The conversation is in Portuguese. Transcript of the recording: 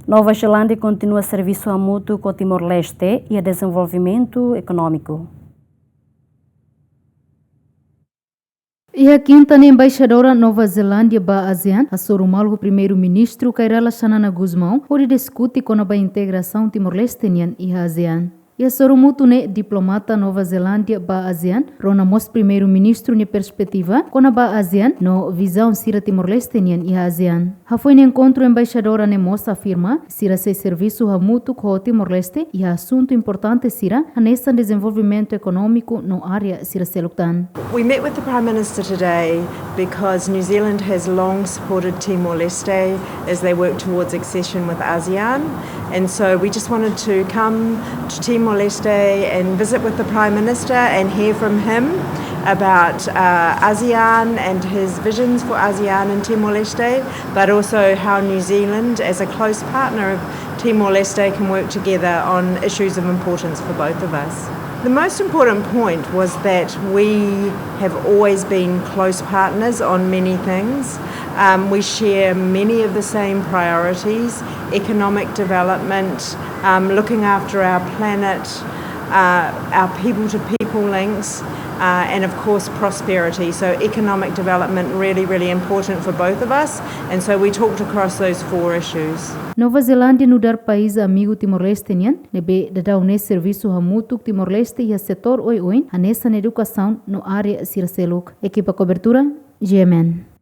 Nova-Zelândia continua servisu hamutuk com Timor-Leste e dezenvolvimentu ekonómiku. E a quinta embaixadora Nova-Zelândia ba ASEAN, a Sorumal, o primeiro-ministro, Kairala Xanana Guzmão, onde discute com a integração Timor-Leste e a ASEAN. E a Sorumutu ne diplomata Nova-Zelândia ba ASEAN, rona mos primeiro-ministro ne perspectiva com a ba ASEAN no visão sira Timor-Leste e a ASEAN. Ha foi no encontro embaixadora ne mos afirma sira se serviço hamutuk com Timor-Leste e assunto importante sira a nesta desenvolvimento econômico no área sira seluktan. We met with the Prime Minister today because New Zealand has long supported Timor-Leste as they work towards accession with ASEAN, and so we just wanted to come to Timor-Leste and visit with the Prime Minister and hear from him about ASEAN and his visions for ASEAN and Timor-Leste, but also how New Zealand, as a close partner of Timor-Leste, can work together on issues of importance for both of us. The most important point was that we have always been close partners on many things. We share many of the same priorities: economic development, looking after our planet, our people-to-people links, and of course prosperity. So economic development really important for both of us, and so we talked across those four issues. Nova-Zelândia no dar país amigo Timor-Leste nebe dadau ne serviço hamutuk Timor-Leste e a setor oi a nessa educação no área sira seluk. Equipa cobertura GMN.